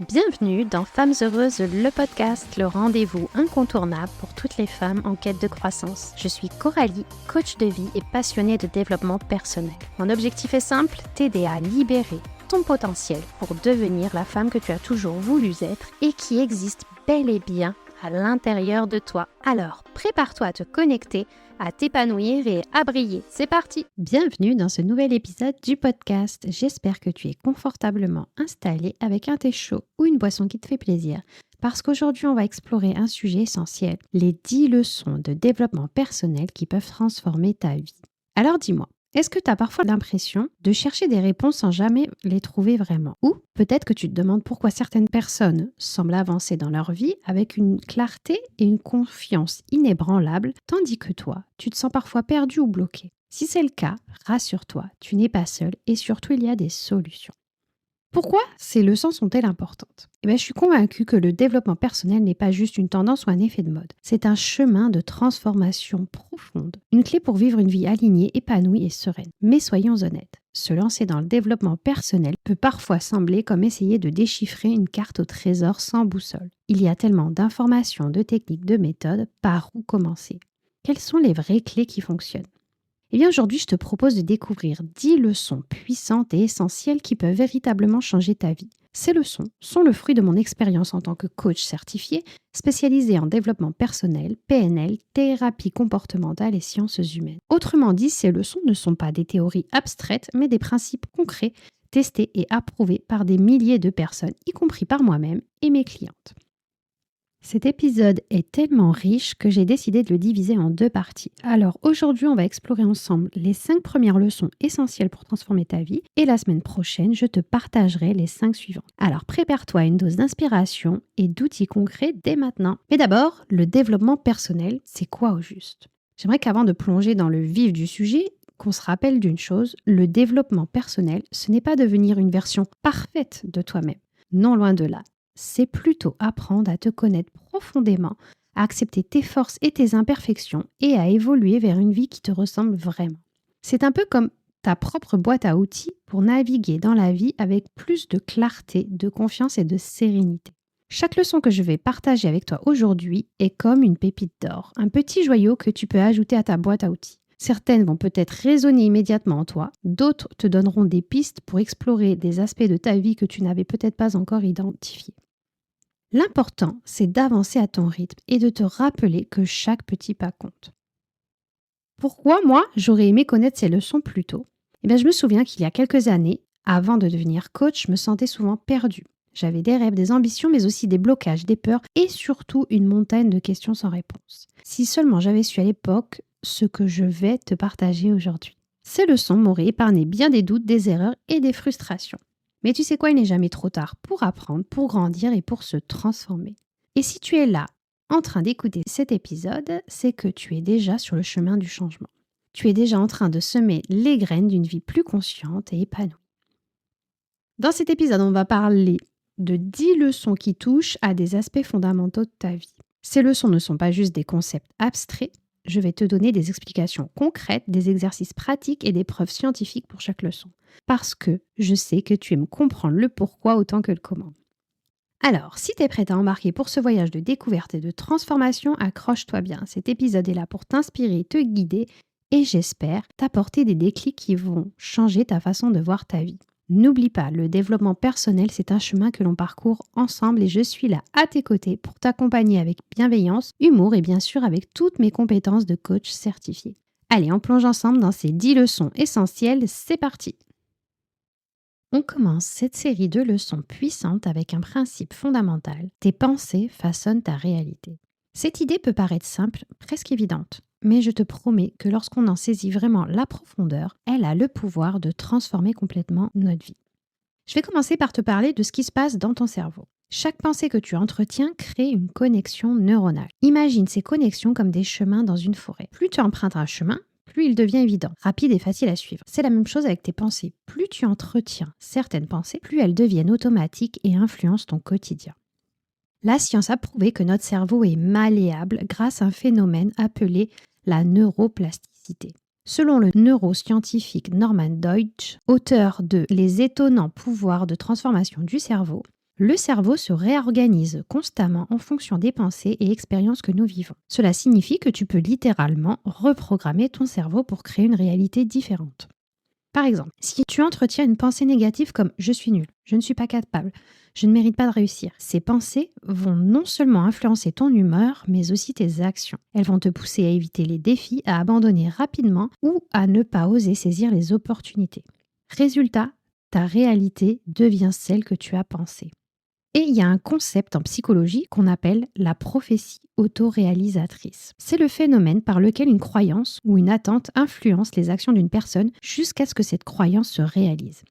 Bienvenue dans Femmes Heureuses, le podcast, le rendez-vous incontournable pour toutes les femmes en quête de croissance. Je suis Coralie, coach de vie et passionnée de développement personnel. Mon objectif est simple, t'aider à libérer ton potentiel pour devenir la femme que tu as toujours voulu être et qui existe bel et bien à l'intérieur de toi. Alors, prépare-toi à te connecter, à t'épanouir et à briller. C'est parti! Bienvenue dans ce nouvel épisode du podcast. J'espère que tu es confortablement installé avec un thé chaud ou une boisson qui te fait plaisir. Parce qu'aujourd'hui, on va explorer un sujet essentiel, les 10 leçons de développement personnel qui peuvent transformer ta vie. Alors dis-moi, est-ce que tu as parfois l'impression de chercher des réponses sans jamais les trouver vraiment? Ou peut-être que tu te demandes pourquoi certaines personnes semblent avancer dans leur vie avec une clarté et une confiance inébranlables, tandis que toi, tu te sens parfois perdu ou bloqué. Si c'est le cas, rassure-toi, tu n'es pas seul et surtout il y a des solutions. Pourquoi ces leçons sont-elles importantes? Je suis convaincue que le développement personnel n'est pas juste une tendance ou un effet de mode. C'est un chemin de transformation profonde, une clé pour vivre une vie alignée, épanouie et sereine. Mais soyons honnêtes, se lancer dans le développement personnel peut parfois sembler comme essayer de déchiffrer une carte au trésor sans boussole. Il y a tellement d'informations, de techniques, de méthodes, par où commencer? Quelles sont les vraies clés qui fonctionnent? Aujourd'hui, je te propose de découvrir 10 leçons puissantes et essentielles qui peuvent véritablement changer ta vie. Ces leçons sont le fruit de mon expérience en tant que coach certifié, spécialisé en développement personnel, PNL, thérapie comportementale et sciences humaines. Autrement dit, ces leçons ne sont pas des théories abstraites, mais des principes concrets, testés et approuvés par des milliers de personnes, y compris par moi-même et mes clientes. Cet épisode est tellement riche que j'ai décidé de le diviser en 2 parties. Alors aujourd'hui, on va explorer ensemble les 5 premières leçons essentielles pour transformer ta vie et la semaine prochaine, je te partagerai les 5 suivantes. Alors prépare-toi à une dose d'inspiration et d'outils concrets dès maintenant. Mais d'abord, le développement personnel, c'est quoi au juste? J'aimerais qu'avant de plonger dans le vif du sujet, qu'on se rappelle d'une chose, le développement personnel, ce n'est pas devenir une version parfaite de toi-même. Non, loin de là. C'est plutôt apprendre à te connaître profondément, à accepter tes forces et tes imperfections et à évoluer vers une vie qui te ressemble vraiment. C'est un peu comme ta propre boîte à outils pour naviguer dans la vie avec plus de clarté, de confiance et de sérénité. Chaque leçon que je vais partager avec toi aujourd'hui est comme une pépite d'or, un petit joyau que tu peux ajouter à ta boîte à outils. Certaines vont peut-être résonner immédiatement en toi, d'autres te donneront des pistes pour explorer des aspects de ta vie que tu n'avais peut-être pas encore identifiés. L'important, c'est d'avancer à ton rythme et de te rappeler que chaque petit pas compte. Pourquoi moi, j'aurais aimé connaître ces leçons plus tôt? Je me souviens qu'il y a quelques années, avant de devenir coach, je me sentais souvent perdue. J'avais des rêves, des ambitions, mais aussi des blocages, des peurs et surtout une montagne de questions sans réponse. Si seulement j'avais su à l'époque ce que je vais te partager aujourd'hui. Ces leçons m'auraient épargné bien des doutes, des erreurs et des frustrations. Mais tu sais quoi, il n'est jamais trop tard pour apprendre, pour grandir et pour se transformer. Et si tu es là, en train d'écouter cet épisode, c'est que tu es déjà sur le chemin du changement. Tu es déjà en train de semer les graines d'une vie plus consciente et épanouie. Dans cet épisode, on va parler de 10 leçons qui touchent à des aspects fondamentaux de ta vie. Ces leçons ne sont pas juste des concepts abstraits. Je vais te donner des explications concrètes, des exercices pratiques et des preuves scientifiques pour chaque leçon. Parce que je sais que tu aimes comprendre le pourquoi autant que le comment. Alors, si tu es prête à embarquer pour ce voyage de découverte et de transformation, accroche-toi bien. Cet épisode est là pour t'inspirer, te guider et j'espère t'apporter des déclics qui vont changer ta façon de voir ta vie. N'oublie pas, le développement personnel, c'est un chemin que l'on parcourt ensemble et je suis là à tes côtés pour t'accompagner avec bienveillance, humour et bien sûr avec toutes mes compétences de coach certifié. Allez, on plonge ensemble dans ces 10 leçons essentielles, c'est parti! On commence cette série de leçons puissantes avec un principe fondamental. Tes pensées façonnent ta réalité. Cette idée peut paraître simple, presque évidente, mais je te promets que lorsqu'on en saisit vraiment la profondeur, elle a le pouvoir de transformer complètement notre vie. Je vais commencer par te parler de ce qui se passe dans ton cerveau. Chaque pensée que tu entretiens crée une connexion neuronale. Imagine ces connexions comme des chemins dans une forêt. Plus tu empruntes un chemin, plus il devient évident, rapide et facile à suivre. C'est la même chose avec tes pensées. Plus tu entretiens certaines pensées, plus elles deviennent automatiques et influencent ton quotidien. La science a prouvé que notre cerveau est malléable grâce à un phénomène appelé la neuroplasticité. Selon le neuroscientifique Norman Deutsch, auteur de Les étonnants pouvoirs de transformation du cerveau, Le cerveau se réorganise constamment en fonction des pensées et expériences que nous vivons. Cela signifie que tu peux littéralement reprogrammer ton cerveau pour créer une réalité différente. Par exemple, si tu entretiens une pensée négative comme « je suis nul, je ne suis pas capable, je ne mérite pas de réussir », ces pensées vont non seulement influencer ton humeur, mais aussi tes actions. Elles vont te pousser à éviter les défis, à abandonner rapidement ou à ne pas oser saisir les opportunités. Résultat, ta réalité devient celle que tu as pensée. Et il y a un concept en psychologie qu'on appelle la prophétie autoréalisatrice. C'est le phénomène par lequel une croyance ou une attente influence les actions d'une personne jusqu'à ce que cette croyance se réalise.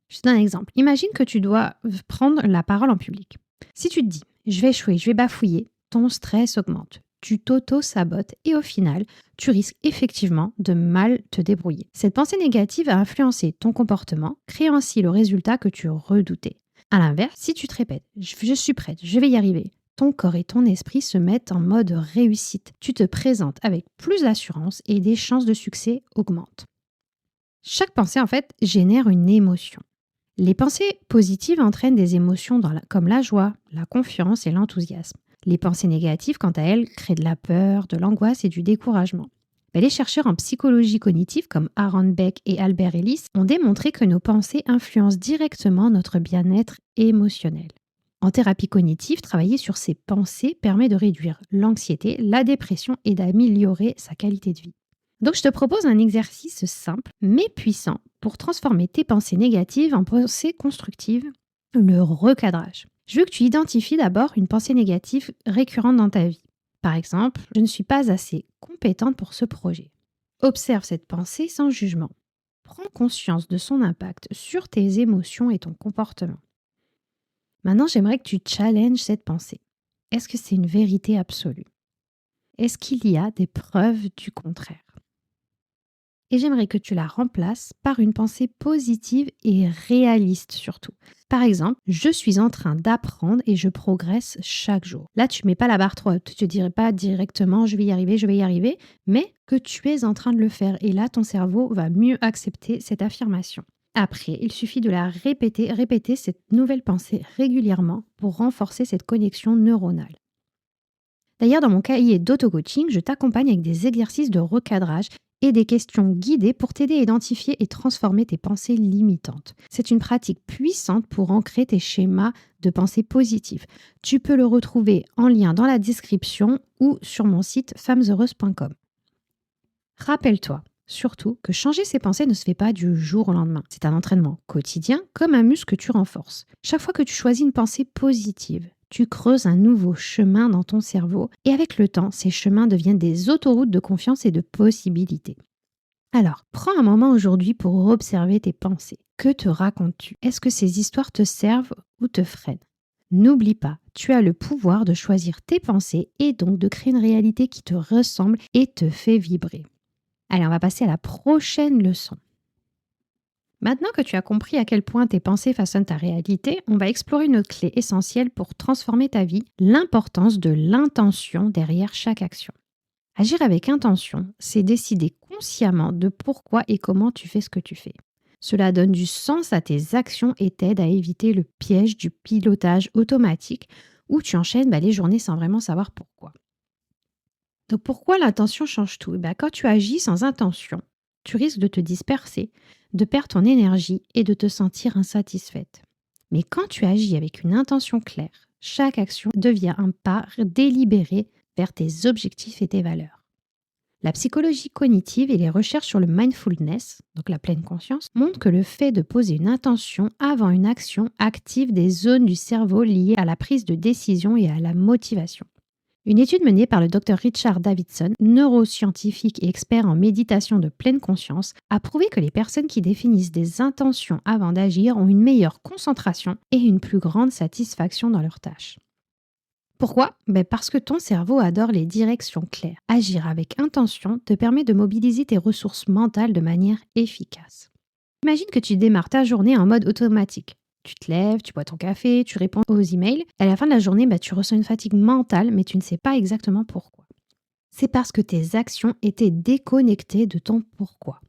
Je te donne un exemple. Imagine que tu dois prendre la parole en public. Si tu te dis « je vais échouer, je vais bafouiller », ton stress augmente. Tu t'auto-sabotes et au final, tu risques effectivement de mal te débrouiller. Cette pensée négative a influencé ton comportement, créant ainsi le résultat que tu redoutais. À l'inverse, si tu te répètes « je suis prête, je vais y arriver », ton corps et ton esprit se mettent en mode réussite. Tu te présentes avec plus d'assurance et des chances de succès augmentent. Chaque pensée, en fait, génère une émotion. Les pensées positives entraînent des émotions comme la joie, la confiance et l'enthousiasme. Les pensées négatives, quant à elles, créent de la peur, de l'angoisse et du découragement. Les chercheurs en psychologie cognitive comme Aaron Beck et Albert Ellis ont démontré que nos pensées influencent directement notre bien-être émotionnel. En thérapie cognitive, travailler sur ces pensées permet de réduire l'anxiété, la dépression et d'améliorer sa qualité de vie. Donc je te propose un exercice simple mais puissant pour transformer tes pensées négatives en pensées constructives, le recadrage. Je veux que tu identifies d'abord une pensée négative récurrente dans ta vie. Par exemple, je ne suis pas assez compétente pour ce projet. Observe cette pensée sans jugement. Prends conscience de son impact sur tes émotions et ton comportement. Maintenant, j'aimerais que tu challenges cette pensée. Est-ce que c'est une vérité absolue? Est-ce qu'il y a des preuves du contraire? Et j'aimerais que tu la remplaces par une pensée positive et réaliste surtout. Par exemple, je suis en train d'apprendre et je progresse chaque jour. Là, tu ne mets pas la barre trop haute. Tu ne dirais pas directement je vais y arriver, mais que tu es en train de le faire. Et là, ton cerveau va mieux accepter cette affirmation. Après, il suffit de la répéter cette nouvelle pensée régulièrement pour renforcer cette connexion neuronale. D'ailleurs, dans mon cahier d'auto-coaching, je t'accompagne avec des exercices de recadrage et des questions guidées pour t'aider à identifier et transformer tes pensées limitantes. C'est une pratique puissante pour ancrer tes schémas de pensée positives. Tu peux le retrouver en lien dans la description ou sur mon site femmesheureuses.com. Rappelle-toi surtout que changer ses pensées ne se fait pas du jour au lendemain. C'est un entraînement quotidien comme un muscle que tu renforces. Chaque fois que tu choisis une pensée positive, tu creuses un nouveau chemin dans ton cerveau et avec le temps, ces chemins deviennent des autoroutes de confiance et de possibilités. Alors, prends un moment aujourd'hui pour observer tes pensées. Que te racontes-tu? Est-ce que ces histoires te servent ou te freinent? N'oublie pas, tu as le pouvoir de choisir tes pensées et donc de créer une réalité qui te ressemble et te fait vibrer. Allez, on va passer à la prochaine leçon. Maintenant que tu as compris à quel point tes pensées façonnent ta réalité, on va explorer une autre clé essentielle pour transformer ta vie, l'importance de l'intention derrière chaque action. Agir avec intention, c'est décider consciemment de pourquoi et comment tu fais ce que tu fais. Cela donne du sens à tes actions et t'aide à éviter le piège du pilotage automatique où tu enchaînes les journées sans vraiment savoir pourquoi. Donc pourquoi l'intention change tout? Quand tu agis sans intention, tu risques de te disperser, de perdre ton énergie et de te sentir insatisfaite. Mais quand tu agis avec une intention claire, chaque action devient un pas délibéré vers tes objectifs et tes valeurs. La psychologie cognitive et les recherches sur le mindfulness, donc la pleine conscience, montrent que le fait de poser une intention avant une action active des zones du cerveau liées à la prise de décision et à la motivation. Une étude menée par le Dr Richard Davidson, neuroscientifique et expert en méditation de pleine conscience, a prouvé que les personnes qui définissent des intentions avant d'agir ont une meilleure concentration et une plus grande satisfaction dans leurs tâches. Pourquoi? Parce que ton cerveau adore les directions claires. Agir avec intention te permet de mobiliser tes ressources mentales de manière efficace. Imagine que tu démarres ta journée en mode automatique. Tu te lèves, tu bois ton café, tu réponds aux emails. À la fin de la journée, tu ressens une fatigue mentale, mais tu ne sais pas exactement pourquoi. C'est parce que tes actions étaient déconnectées de ton pourquoi.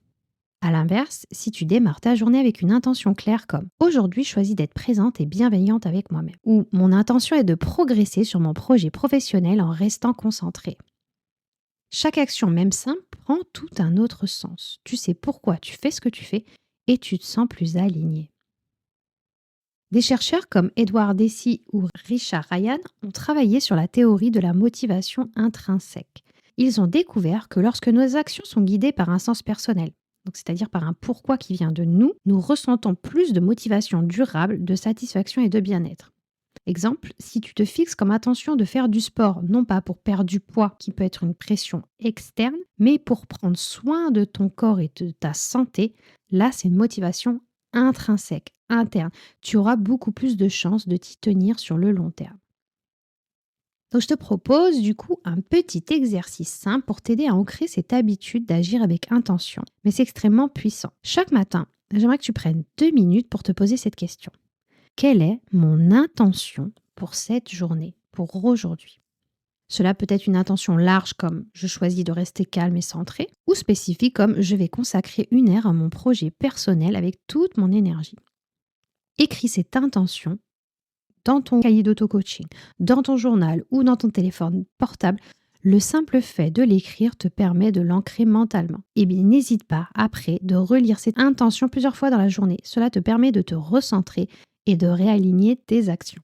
À l'inverse, si tu démarres ta journée avec une intention claire comme aujourd'hui, je choisis d'être présente et bienveillante avec moi-même, ou mon intention est de progresser sur mon projet professionnel en restant concentrée. Chaque action, même simple, prend tout un autre sens. Tu sais pourquoi tu fais ce que tu fais et tu te sens plus aligné. Des chercheurs comme Edward Deci ou Richard Ryan ont travaillé sur la théorie de la motivation intrinsèque. Ils ont découvert que lorsque nos actions sont guidées par un sens personnel, donc c'est-à-dire par un pourquoi qui vient de nous, nous ressentons plus de motivation durable, de satisfaction et de bien-être. Exemple, si tu te fixes comme intention de faire du sport, non pas pour perdre du poids, qui peut être une pression externe, mais pour prendre soin de ton corps et de ta santé, là c'est une motivation intrinsèque, interne. Tu auras beaucoup plus de chances de t'y tenir sur le long terme. Donc je te propose du coup un petit exercice simple pour t'aider à ancrer cette habitude d'agir avec intention, mais c'est extrêmement puissant. Chaque matin, j'aimerais que tu prennes 2 minutes pour te poser cette question. Quelle est mon intention pour cette journée, pour aujourd'hui? Cela peut être une intention large comme je choisis de rester calme et centré, ou spécifique comme je vais consacrer 1 heure à mon projet personnel avec toute mon énergie. Écris cette intention dans ton cahier d'auto-coaching, dans ton journal ou dans ton téléphone portable. Le simple fait de l'écrire te permet de l'ancrer mentalement. Et bien, n'hésite pas après de relire cette intention plusieurs fois dans la journée. Cela te permet de te recentrer et de réaligner tes actions.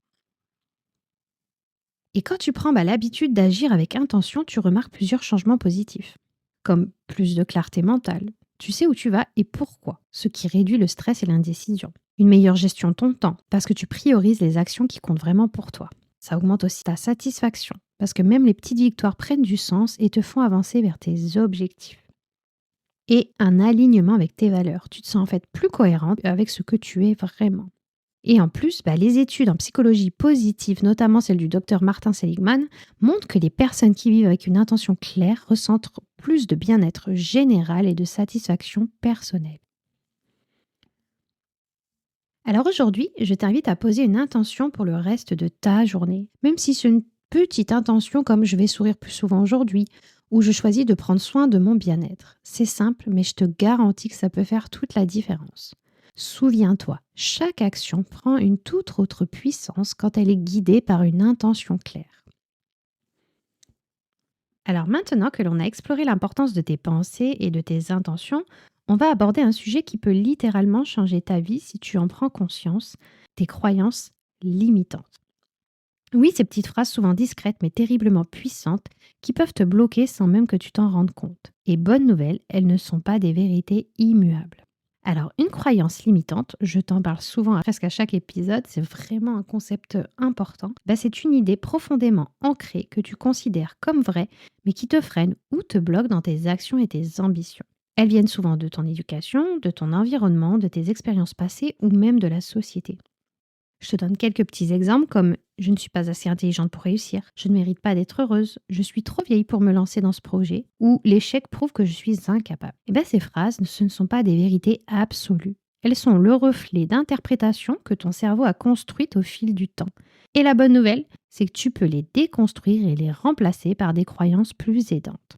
Et quand tu prends l'habitude d'agir avec intention, tu remarques plusieurs changements positifs, comme plus de clarté mentale. Tu sais où tu vas et pourquoi, ce qui réduit le stress et l'indécision. Une meilleure gestion de ton temps, parce que tu priorises les actions qui comptent vraiment pour toi. Ça augmente aussi ta satisfaction, parce que même les petites victoires prennent du sens et te font avancer vers tes objectifs. Et un alignement avec tes valeurs. Tu te sens en fait plus cohérente avec ce que tu es vraiment. Et en plus, les études en psychologie positive, notamment celle du docteur Martin Seligman, montrent que les personnes qui vivent avec une intention claire ressentent plus de bien-être général et de satisfaction personnelle. Alors aujourd'hui, je t'invite à poser une intention pour le reste de ta journée, même si c'est une petite intention comme je vais sourire plus souvent aujourd'hui ou je choisis de prendre soin de mon bien-être. C'est simple, mais je te garantis que ça peut faire toute la différence. Souviens-toi, chaque action prend une toute autre puissance quand elle est guidée par une intention claire. Alors maintenant que l'on a exploré l'importance de tes pensées et de tes intentions, on va aborder un sujet qui peut littéralement changer ta vie si tu en prends conscience, tes croyances limitantes. Oui, ces petites phrases souvent discrètes mais terriblement puissantes qui peuvent te bloquer sans même que tu t'en rendes compte. Et bonne nouvelle, elles ne sont pas des vérités immuables. Alors, une croyance limitante, je t'en parle souvent presque à chaque épisode, c'est vraiment un concept important. C'est une idée profondément ancrée que tu considères comme vraie, mais qui te freine ou te bloque dans tes actions et tes ambitions. Elles viennent souvent de ton éducation, de ton environnement, de tes expériences passées ou même de la société. Je te donne quelques petits exemples comme je ne suis pas assez intelligente pour réussir, je ne mérite pas d'être heureuse, je suis trop vieille pour me lancer dans ce projet ou l'échec prouve que je suis incapable. Ces phrases, ce ne sont pas des vérités absolues. Elles sont le reflet d'interprétations que ton cerveau a construites au fil du temps. Et la bonne nouvelle, c'est que tu peux les déconstruire et les remplacer par des croyances plus aidantes.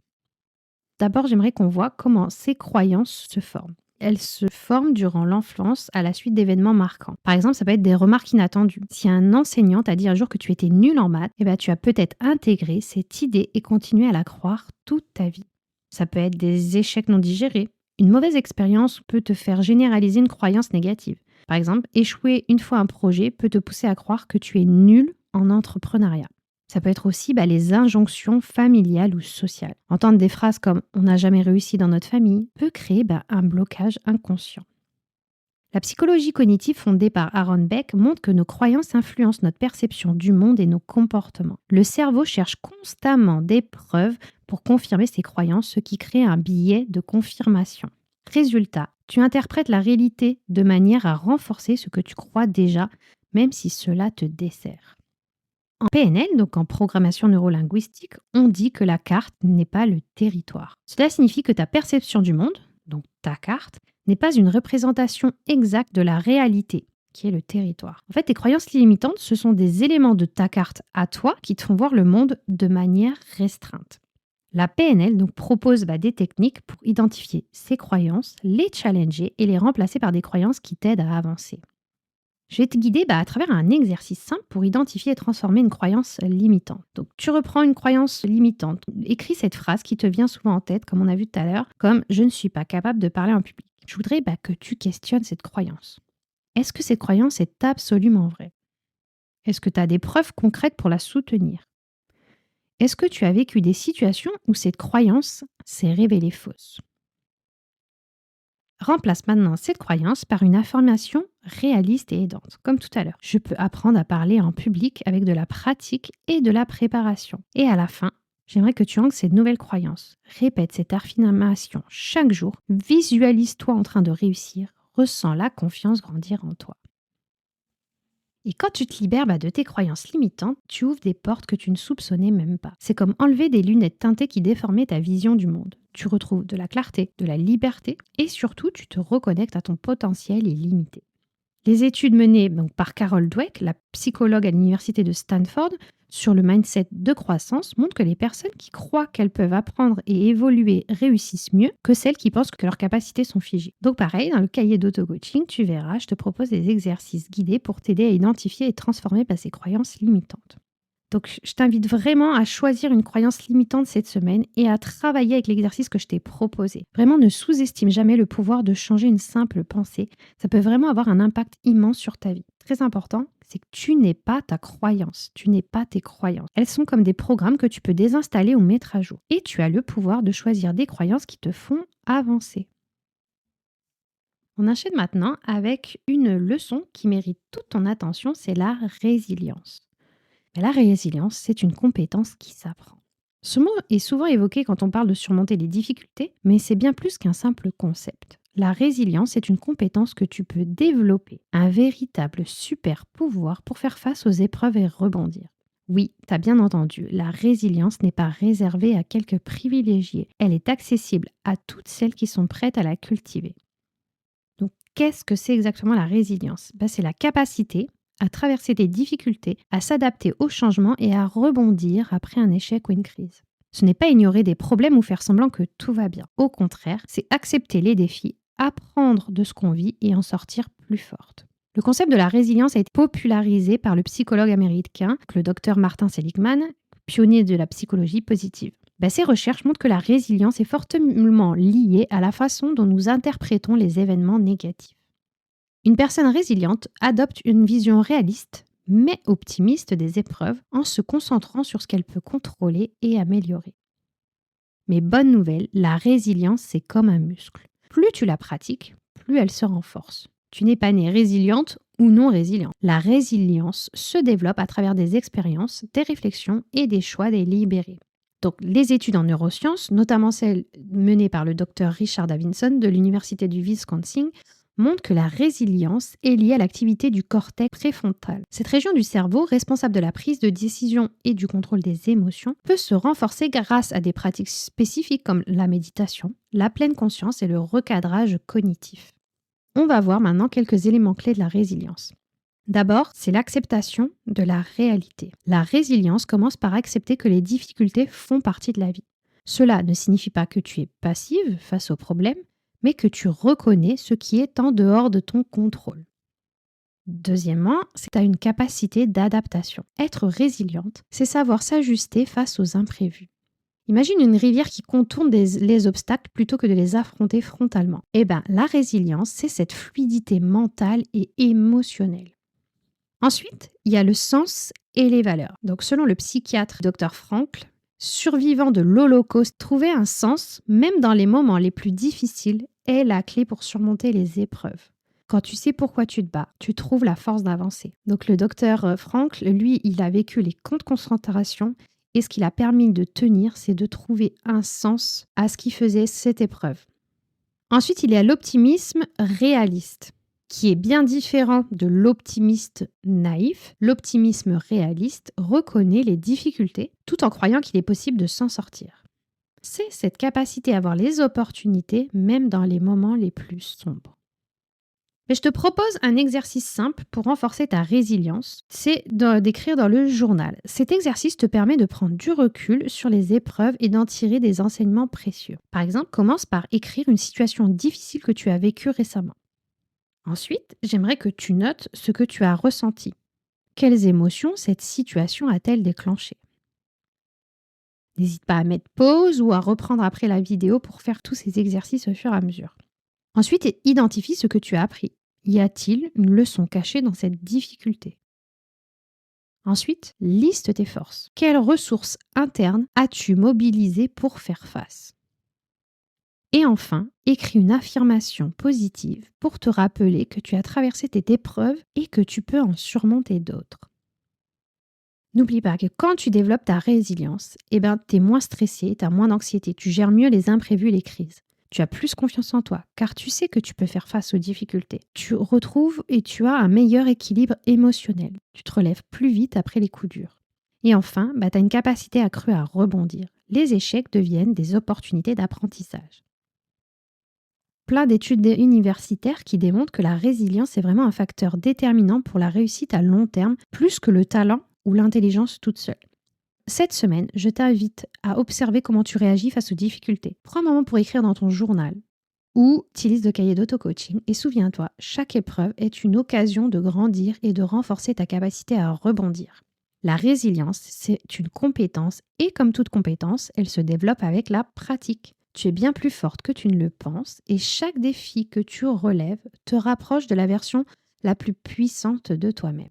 D'abord, j'aimerais qu'on voit comment ces croyances se forment. Elles se forment durant l'enfance à la suite d'événements marquants. Par exemple, ça peut être des remarques inattendues. Si un enseignant t'a dit un jour que tu étais nul en maths, tu as peut-être intégré cette idée et continué à la croire toute ta vie. Ça peut être des échecs non digérés. Une mauvaise expérience peut te faire généraliser une croyance négative. Par exemple, échouer une fois un projet peut te pousser à croire que tu es nul en entrepreneuriat. Ça peut être aussi les injonctions familiales ou sociales. Entendre des phrases comme « on n'a jamais réussi dans notre famille » peut créer un blocage inconscient. La psychologie cognitive fondée par Aaron Beck montre que nos croyances influencent notre perception du monde et nos comportements. Le cerveau cherche constamment des preuves pour confirmer ses croyances, ce qui crée un biais de confirmation. Résultat, tu interprètes la réalité de manière à renforcer ce que tu crois déjà, même si cela te dessert. En PNL, donc en programmation neurolinguistique, on dit que la carte n'est pas le territoire. Cela signifie que ta perception du monde, donc ta carte, n'est pas une représentation exacte de la réalité, qui est le territoire. En fait, tes croyances limitantes, ce sont des éléments de ta carte à toi qui te font voir le monde de manière restreinte. La PNL donc propose des techniques pour identifier ces croyances, les challenger et les remplacer par des croyances qui t'aident à avancer. Je vais te guider à travers un exercice simple pour identifier et transformer une croyance limitante. Donc, tu reprends une croyance limitante. Écris cette phrase qui te vient souvent en tête, comme on a vu tout à l'heure, comme «je ne suis pas capable de parler en public». Je voudrais que tu questionnes cette croyance. Est-ce que cette croyance est absolument vraie? Est-ce que tu as des preuves concrètes pour la soutenir? Est-ce que tu as vécu des situations où cette croyance s'est révélée fausse? Remplace maintenant cette croyance par une affirmation réaliste et aidante, comme tout à l'heure. Je peux apprendre à parler en public avec de la pratique et de la préparation. Et à la fin, j'aimerais que tu ancres cette nouvelle croyance. Répète cette affirmation chaque jour. Visualise-toi en train de réussir. Ressens la confiance grandir en toi. Et quand tu te libères de tes croyances limitantes, tu ouvres des portes que tu ne soupçonnais même pas. C'est comme enlever des lunettes teintées qui déformaient ta vision du monde. Tu retrouves de la clarté, de la liberté et surtout tu te reconnectes à ton potentiel illimité. Les études menées par Carol Dweck, la psychologue à l'université de Stanford, sur le mindset de croissance montrent que les personnes qui croient qu'elles peuvent apprendre et évoluer réussissent mieux que celles qui pensent que leurs capacités sont figées. Donc pareil, dans le cahier d'auto-coaching, tu verras, je te propose des exercices guidés pour t'aider à identifier et transformer ces croyances limitantes. Donc, je t'invite vraiment à choisir une croyance limitante cette semaine et à travailler avec l'exercice que je t'ai proposé. Vraiment, ne sous-estime jamais le pouvoir de changer une simple pensée. Ça peut vraiment avoir un impact immense sur ta vie. Très important, c'est que tu n'es pas ta croyance, tu n'es pas tes croyances. Elles sont comme des programmes que tu peux désinstaller ou mettre à jour. Et tu as le pouvoir de choisir des croyances qui te font avancer. On enchaîne maintenant avec une leçon qui mérite toute ton attention, c'est la résilience. Mais la résilience, c'est une compétence qui s'apprend. Ce mot est souvent évoqué quand on parle de surmonter les difficultés, mais c'est bien plus qu'un simple concept. La résilience est une compétence que tu peux développer, un véritable super pouvoir pour faire face aux épreuves et rebondir. Oui, t'as bien entendu, la résilience n'est pas réservée à quelques privilégiés, elle est accessible à toutes celles qui sont prêtes à la cultiver. Donc, qu'est-ce que c'est exactement la résilience? C'est la capacité à traverser des difficultés, à s'adapter aux changements et à rebondir après un échec ou une crise. Ce n'est pas ignorer des problèmes ou faire semblant que tout va bien. Au contraire, c'est accepter les défis, apprendre de ce qu'on vit et en sortir plus forte. Le concept de la résilience a été popularisé par le psychologue américain, le docteur Martin Seligman, pionnier de la psychologie positive. Ces recherches montrent que la résilience est fortement liée à la façon dont nous interprétons les événements négatifs. Une personne résiliente adopte une vision réaliste, mais optimiste des épreuves en se concentrant sur ce qu'elle peut contrôler et améliorer. Mais bonne nouvelle, la résilience, c'est comme un muscle. Plus tu la pratiques, plus elle se renforce. Tu n'es pas née résiliente ou non résiliente. La résilience se développe à travers des expériences, des réflexions et des choix délibérés. Donc, les études en neurosciences, notamment celles menées par le docteur Richard Davidson de l'Université du Wisconsin, montre que la résilience est liée à l'activité du cortex préfrontal. Cette région du cerveau, responsable de la prise de décision et du contrôle des émotions, peut se renforcer grâce à des pratiques spécifiques comme la méditation, la pleine conscience et le recadrage cognitif. On va voir maintenant quelques éléments clés de la résilience. D'abord, c'est l'acceptation de la réalité. La résilience commence par accepter que les difficultés font partie de la vie. Cela ne signifie pas que tu es passive face aux problèmes, mais que tu reconnais ce qui est en dehors de ton contrôle. Deuxièmement, c'est que tu as une capacité d'adaptation. Être résiliente, c'est savoir s'ajuster face aux imprévus. Imagine une rivière qui contourne les obstacles plutôt que de les affronter frontalement. La résilience, c'est cette fluidité mentale et émotionnelle. Ensuite, il y a le sens et les valeurs. Donc, selon le psychiatre Dr. Frankl, survivant de l'Holocauste, trouver un sens, même dans les moments les plus difficiles, est la clé pour surmonter les épreuves. Quand tu sais pourquoi tu te bats, tu trouves la force d'avancer. Donc le docteur Frankl, lui, il a vécu les camps de concentration et ce qui l'a permis de tenir, c'est de trouver un sens à ce qui faisait cette épreuve. Ensuite, il y a l'optimisme réaliste, qui est bien différent de l'optimiste naïf. L'optimisme réaliste reconnaît les difficultés tout en croyant qu'il est possible de s'en sortir. C'est cette capacité à voir les opportunités même dans les moments les plus sombres. Mais je te propose un exercice simple pour renforcer ta résilience, c'est d'écrire dans le journal. Cet exercice te permet de prendre du recul sur les épreuves et d'en tirer des enseignements précieux. Par exemple, commence par écrire une situation difficile que tu as vécue récemment. Ensuite, j'aimerais que tu notes ce que tu as ressenti. Quelles émotions cette situation a-t-elle déclenché? N'hésite pas à mettre pause ou à reprendre après la vidéo pour faire tous ces exercices au fur et à mesure. Ensuite, identifie ce que tu as appris. Y a-t-il une leçon cachée dans cette difficulté? Ensuite, liste tes forces. Quelles ressources internes as-tu mobilisées pour faire face? Et enfin, écris une affirmation positive pour te rappeler que tu as traversé tes épreuves et que tu peux en surmonter d'autres. N'oublie pas que quand tu développes ta résilience, tu es moins stressé, tu as moins d'anxiété, tu gères mieux les imprévus et les crises. Tu as plus confiance en toi, car tu sais que tu peux faire face aux difficultés. Tu retrouves et tu as un meilleur équilibre émotionnel. Tu te relèves plus vite après les coups durs. Et enfin, tu as une capacité accrue à rebondir. Les échecs deviennent des opportunités d'apprentissage. Plein d'études universitaires qui démontrent que la résilience est vraiment un facteur déterminant pour la réussite à long terme, plus que le talent ou l'intelligence toute seule. Cette semaine, je t'invite à observer comment tu réagis face aux difficultés. Prends un moment pour écrire dans ton journal ou utilise le cahier d'auto-coaching et souviens-toi, chaque épreuve est une occasion de grandir et de renforcer ta capacité à rebondir. La résilience, c'est une compétence et comme toute compétence, elle se développe avec la pratique. Tu es bien plus forte que tu ne le penses et chaque défi que tu relèves te rapproche de la version la plus puissante de toi-même.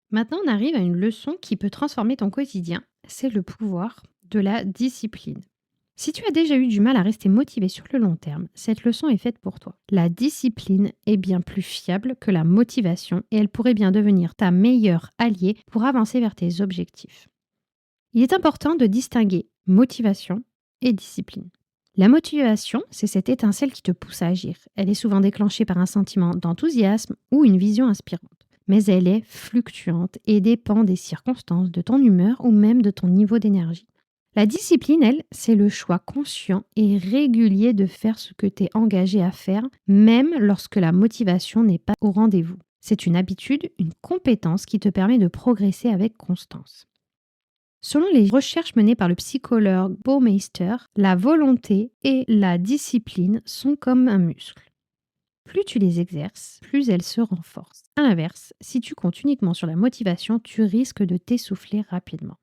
Maintenant, on arrive à une leçon qui peut transformer ton quotidien, c'est le pouvoir de la discipline. Si tu as déjà eu du mal à rester motivé sur le long terme, cette leçon est faite pour toi. La discipline est bien plus fiable que la motivation et elle pourrait bien devenir ta meilleure alliée pour avancer vers tes objectifs. Il est important de distinguer motivation et discipline. La motivation, c'est cette étincelle qui te pousse à agir. Elle est souvent déclenchée par un sentiment d'enthousiasme ou une vision inspirante. Mais elle est fluctuante et dépend des circonstances, de ton humeur ou même de ton niveau d'énergie. La discipline, elle, c'est le choix conscient et régulier de faire ce que tu es engagé à faire, même lorsque la motivation n'est pas au rendez-vous. C'est une habitude, une compétence qui te permet de progresser avec constance. Selon les recherches menées par le psychologue Baumeister, la volonté et la discipline sont comme un muscle. Plus tu les exerces, plus elles se renforcent. À l'inverse, si tu comptes uniquement sur la motivation, tu risques de t'essouffler rapidement.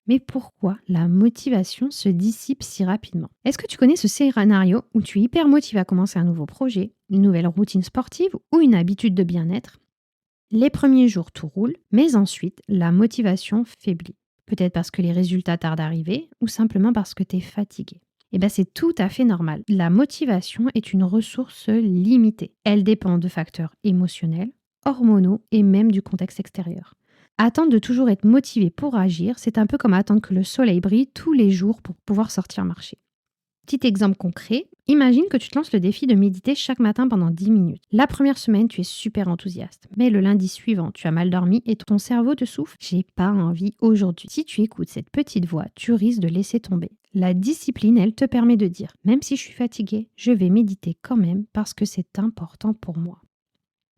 Mais pourquoi la motivation se dissipe si rapidement? Est-ce que tu connais ce scénario où tu es hyper motivé à commencer un nouveau projet, une nouvelle routine sportive ou une habitude de bien-être? Les premiers jours, tout roule, mais ensuite, la motivation faiblit. Peut-être parce que les résultats tardent à arriver ou simplement parce que tu es fatigué. C'est tout à fait normal. La motivation est une ressource limitée. Elle dépend de facteurs émotionnels, hormonaux et même du contexte extérieur. Attendre de toujours être motivé pour agir, c'est un peu comme attendre que le soleil brille tous les jours pour pouvoir sortir marcher. Petit exemple concret, imagine que tu te lances le défi de méditer chaque matin pendant 10 minutes. La première semaine, tu es super enthousiaste, mais le lundi suivant, tu as mal dormi et ton cerveau te souffle « j'ai pas envie aujourd'hui ». Si tu écoutes cette petite voix, tu risques de laisser tomber. La discipline, elle te permet de dire « même si je suis fatigué, je vais méditer quand même parce que c'est important pour moi ».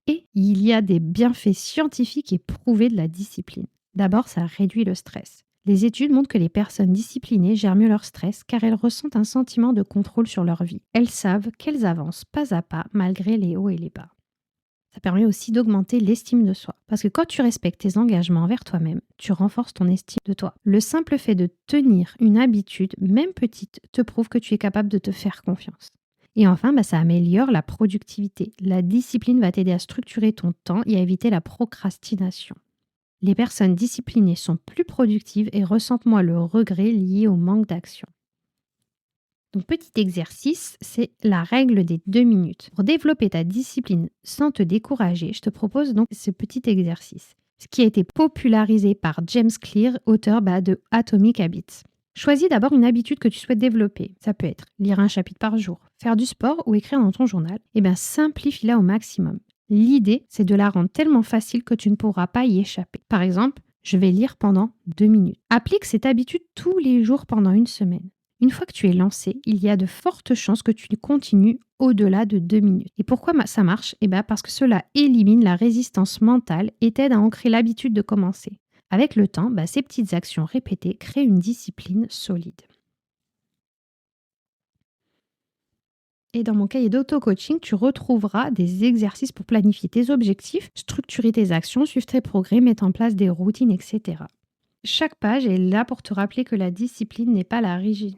Et il y a des bienfaits scientifiques et prouvés de la discipline. D'abord, ça réduit le stress. Les études montrent que les personnes disciplinées gèrent mieux leur stress car elles ressentent un sentiment de contrôle sur leur vie. Elles savent qu'elles avancent pas à pas malgré les hauts et les bas. Ça permet aussi d'augmenter l'estime de soi. Parce que quand tu respectes tes engagements envers toi-même, tu renforces ton estime de toi. Le simple fait de tenir une habitude, même petite, te prouve que tu es capable de te faire confiance. Et enfin, ça améliore la productivité. La discipline va t'aider à structurer ton temps et à éviter la procrastination. Les personnes disciplinées sont plus productives et ressentent moins le regret lié au manque d'action. Donc, petit exercice, c'est la règle des 2 minutes. Pour développer ta discipline sans te décourager, je te propose donc ce petit exercice, ce qui a été popularisé par James Clear, auteur de Atomic Habits. Choisis d'abord une habitude que tu souhaites développer. Ça peut être lire un chapitre par jour, faire du sport ou écrire dans ton journal. Simplifie-la au maximum. L'idée, c'est de la rendre tellement facile que tu ne pourras pas y échapper. Par exemple, je vais lire pendant 2 minutes. Applique cette habitude tous les jours pendant 1 semaine. Une fois que tu es lancé, il y a de fortes chances que tu continues au-delà de 2 minutes. Et pourquoi ça marche? Parce que cela élimine la résistance mentale et t'aide à ancrer l'habitude de commencer. Avec le temps, ces petites actions répétées créent une discipline solide. Et dans mon cahier d'auto-coaching, tu retrouveras des exercices pour planifier tes objectifs, structurer tes actions, suivre tes progrès, mettre en place des routines, etc. Chaque page est là pour te rappeler que la discipline n'est pas la rigide.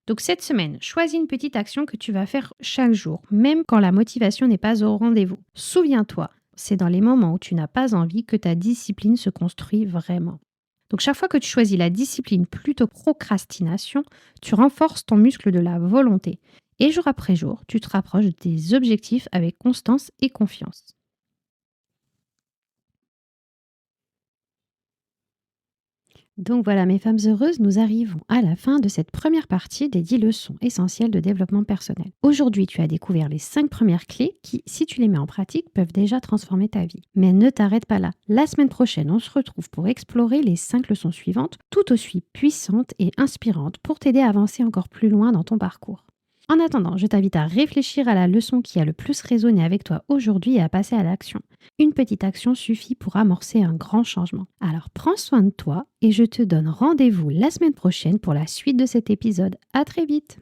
Donc cette semaine, choisis une petite action que tu vas faire chaque jour, même quand la motivation n'est pas au rendez-vous. Souviens-toi, c'est dans les moments où tu n'as pas envie que ta discipline se construit vraiment. Donc chaque fois que tu choisis la discipline plutôt procrastination, tu renforces ton muscle de la volonté. Et jour après jour, tu te rapproches des objectifs avec constance et confiance. Donc voilà, mes femmes heureuses, nous arrivons à la fin de cette première partie des 10 leçons essentielles de développement personnel. Aujourd'hui, tu as découvert les 5 premières clés qui, si tu les mets en pratique, peuvent déjà transformer ta vie. Mais ne t'arrête pas là. La semaine prochaine, on se retrouve pour explorer les 5 leçons suivantes, tout aussi puissantes et inspirantes pour t'aider à avancer encore plus loin dans ton parcours. En attendant, je t'invite à réfléchir à la leçon qui a le plus résonné avec toi aujourd'hui et à passer à l'action. Une petite action suffit pour amorcer un grand changement. Alors prends soin de toi et je te donne rendez-vous la semaine prochaine pour la suite de cet épisode. À très vite!